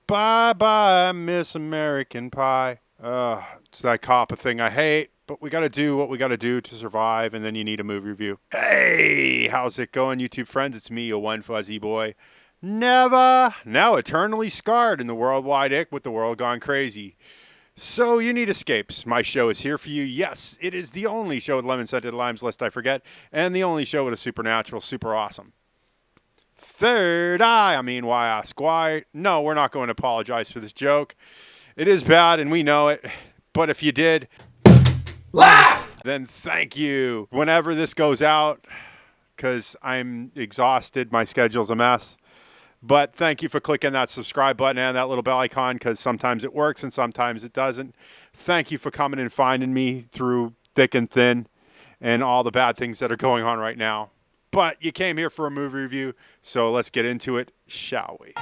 Bye bye, Miss American Pie. It's that coppa thing I hate, but we gotta do what we gotta do to survive, and then you need a movie review. Hey, how's it going, YouTube friends? It's me, your one fuzzy boy. Never, now eternally scarred in the worldwide ick with the world gone crazy. So you need escapes. My show is here for you. Yes, it is the only show with lemon-scented limes, lest I forget, and the only show with a supernatural, super awesome third eye. I mean, why ask why? No, we're not going to apologize for this joke. It is bad, and we know it. But if you did, Laugh! then thank you. Whenever this goes out, because I'm exhausted, my schedule's a mess. But thank you for clicking that subscribe button and that little bell icon, because sometimes it works and sometimes it doesn't. Thank you for coming and finding me through thick and thin and all the bad things that are going on right now. But you came here for a movie review, so let's get into it, shall we?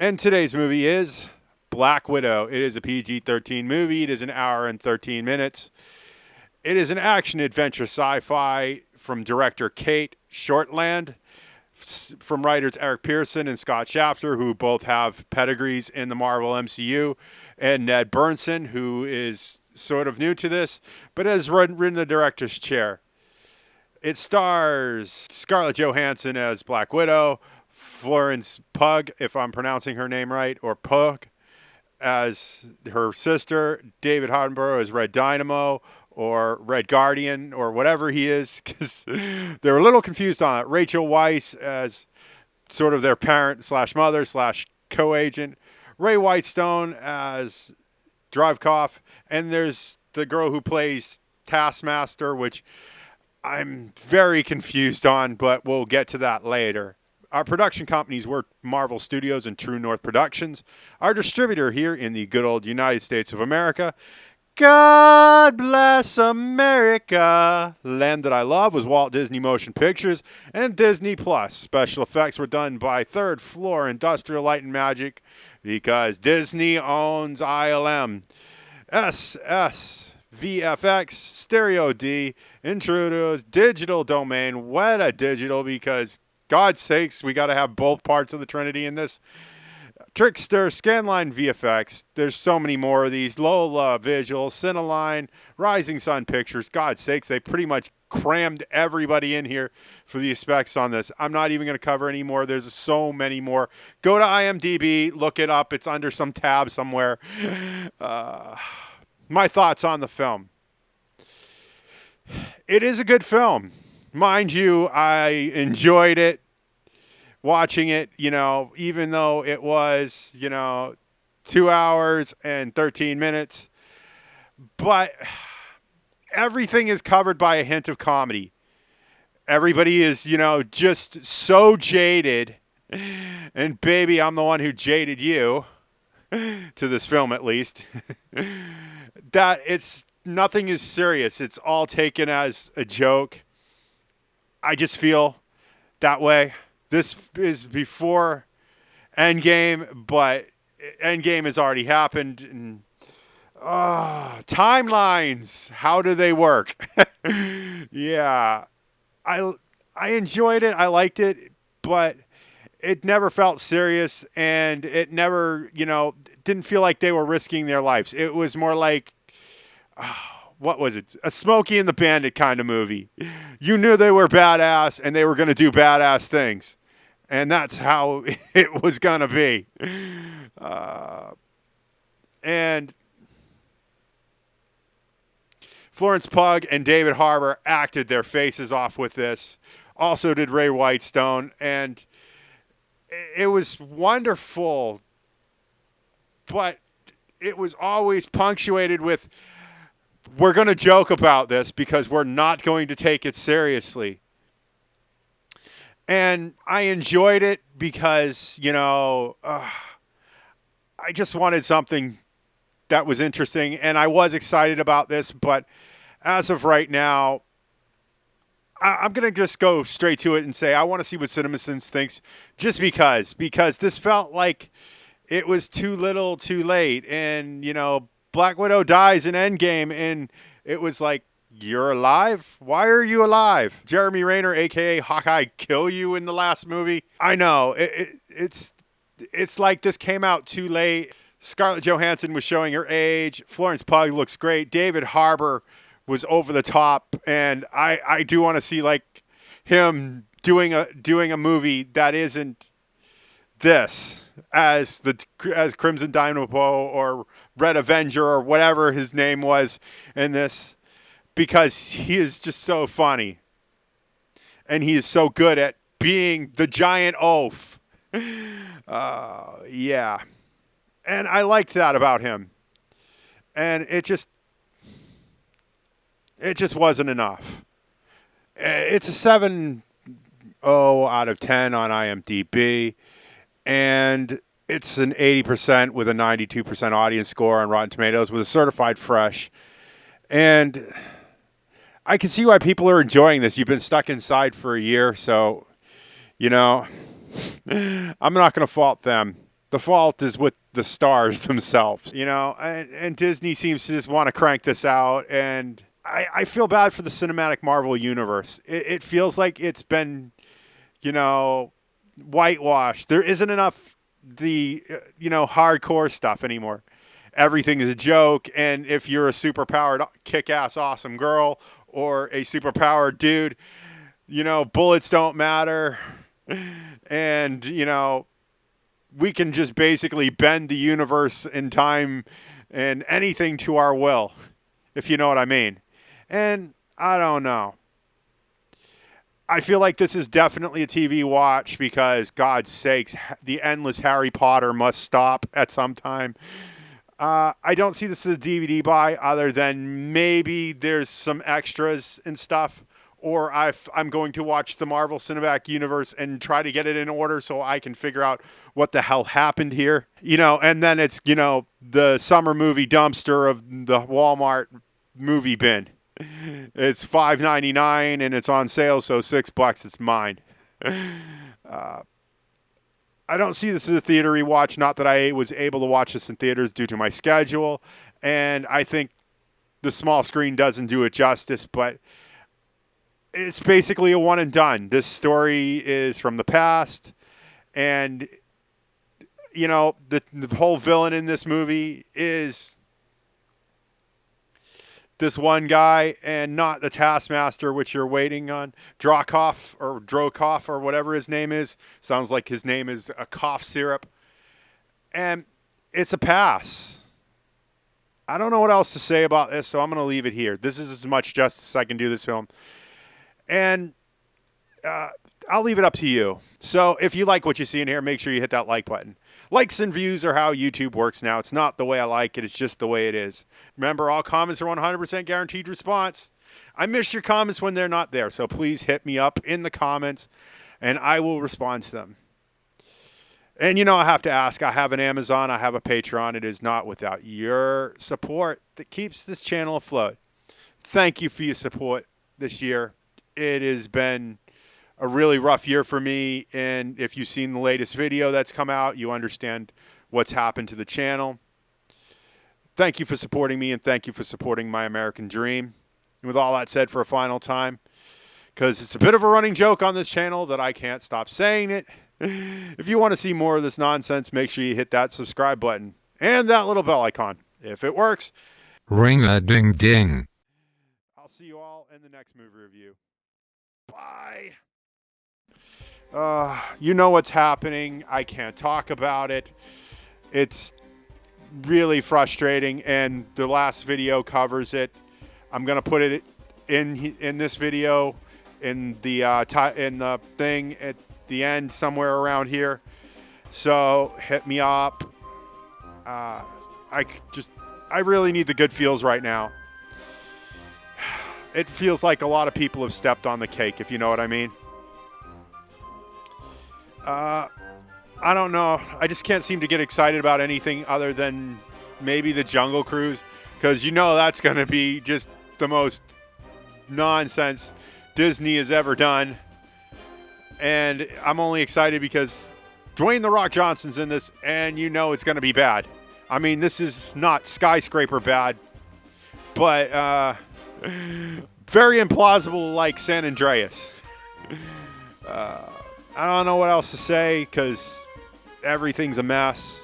And today's movie is Black Widow. It is a PG-13 movie. It is an hour and 13 minutes. It is an action-adventure sci-fi from director Cate Shortland, from writers Eric Pearson and Scott Schaeffer, who both have pedigrees in the Marvel MCU, and Ned Benson, who is sort of new to this, but has ridden the director's chair. It stars Scarlett Johansson as Black Widow, Florence Pugh, if I'm pronouncing her name right, or Pugh, as her sister, David Harbour as Red Dynamo, or Red Guardian, or whatever he is, because they're a little confused on it. Rachel Weisz as sort of their parent slash mother slash co-agent. Ray Winstone as Drivkoff, and there's the girl who plays Taskmaster, which I'm very confused on, but we'll get to that later. Our production companies were Marvel Studios and True North Productions. Our distributor here in the good old United States of America, God bless America, land that I love, was Walt Disney Motion Pictures and Disney Plus. Special effects were done by Third Floor Industrial Light and Magic, because Disney owns ILM. SS VFX, Stereo D, Intruders, Digital Domain, Weta Digital, because God's sakes, we got to have both parts of the Trinity in this. Trickster, Scanline VFX, there's so many more of these. Lola Visuals, Cineline, Rising Sun Pictures. God's sakes, they pretty much crammed everybody in here for the specs on this. I'm not even going to cover any more. There's so many more. Go to IMDb, look it up. It's under some tab somewhere. My thoughts on the film. It is a good film. Mind you, I enjoyed it, watching it, even though it was, 2 hours and 13 minutes. But everything is covered by a hint of comedy. Everybody is, just so jaded. And baby, I'm the one who jaded you, to this film at least, that nothing is serious. It's all taken as a joke. I just feel that way. This is before Endgame, but Endgame has already happened. And, timelines, how do they work? Yeah, I enjoyed it. I liked it, but it never felt serious, and it never, didn't feel like they were risking their lives. It was more like, what was it? A Smokey and the Bandit kind of movie. You knew they were badass, and they were going to do badass things. And that's how it was going to be. And Florence Pugh and David Harbour acted their faces off with this. Also did Ray Winstone, and it was wonderful, but it was always punctuated with, we're going to joke about this because we're not going to take it seriously. And I enjoyed it because, I just wanted something that was interesting, and I was excited about this, but as of right now, I'm going to just go straight to it and say I want to see what CinemaSins thinks, just because this felt like it was too little too late. And, Black Widow dies in Endgame, and it was like, you're alive? Why are you alive? Jeremy Renner, a.k.a. Hawkeye, kill you in the last movie? I know. It's like this came out too late. Scarlett Johansson was showing her age. Florence Pugh looks great. David Harbour was over the top, and I do want to see like him doing a movie that isn't this as Crimson Dynamo or Red Avenger or whatever his name was in this, because he is just so funny and he is so good at being the giant oaf. Yeah, and I liked that about him, and it just wasn't enough. It's a 7.0 out of 10 on IMDb, and it's an 80% with a 92% audience score on Rotten Tomatoes with a certified fresh. And I can see why people are enjoying this. You've been stuck inside for a year, so, I'm not going to fault them. The fault is with the stars themselves, and Disney seems to just want to crank this out, and I feel bad for the cinematic Marvel universe. It feels like it's been, whitewashed. There isn't enough hardcore stuff anymore. Everything is a joke, and if you're a superpowered, kick-ass, awesome girl or a superpowered dude, bullets don't matter, and, we can just basically bend the universe and time and anything to our will, if you know what I mean. And I don't know. I feel like this is definitely a TV watch because, God's sakes, the endless Harry Potter must stop at some time. I don't see this as a DVD buy other than maybe there's some extras and stuff, or I'm going to watch the Marvel Cinematic Universe and try to get it in order so I can figure out what the hell happened here. And then it's, the summer movie dumpster of the Walmart movie bin. It's $5.99 and it's on sale, so $6. It's mine. I don't see this as a theater rewatch. Not that I was able to watch this in theaters due to my schedule, and I think the small screen doesn't do it justice. But it's basically a one and done. This story is from the past, and the whole villain in this movie is this one guy, and not the Taskmaster, which you're waiting on. Drokov or whatever his name is. Sounds like his name is a cough syrup. And it's a pass. I don't know what else to say about this, so I'm going to leave it here. This is as much justice as I can do this film. And I'll leave it up to you. So if you like what you see in here, make sure you hit that like button. Likes and views are how YouTube works now. It's not the way I like it. It's just the way it is. Remember, all comments are 100% guaranteed response. I miss your comments when they're not there, so please hit me up in the comments, and I will respond to them. And, I have to ask, I have an Amazon, I have a Patreon. It is not without your support that keeps this channel afloat. Thank you for your support this year. It has been a really rough year for me, and if you've seen the latest video that's come out, you understand what's happened to the channel. Thank you for supporting me, and thank you for supporting my American dream. And with all that said, for a final time, because it's a bit of a running joke on this channel that I can't stop saying it, if you want to see more of this nonsense, make sure you hit that subscribe button and that little bell icon. If it works, ring-a-ding-ding. I'll see you all in the next movie review. Bye. You know what's happening. I can't talk about it. It's really frustrating, and the last video covers it. I'm going to put it in this video in the thing at the end somewhere around here. So hit me up. I really need the good feels right now. It feels like a lot of people have stepped on the cake, if you know what I mean. I don't know. I just can't seem to get excited about anything other than maybe the Jungle Cruise, because that's going to be just the most nonsense Disney has ever done. And I'm only excited because Dwayne "The Rock" Johnson's in this, and it's going to be bad. I mean, this is not skyscraper bad, but very implausible, like San Andreas. I don't know what else to say because everything's a mess.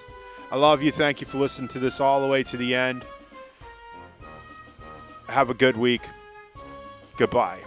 I love you. Thank you for listening to this all the way to the end. Have a good week. Goodbye.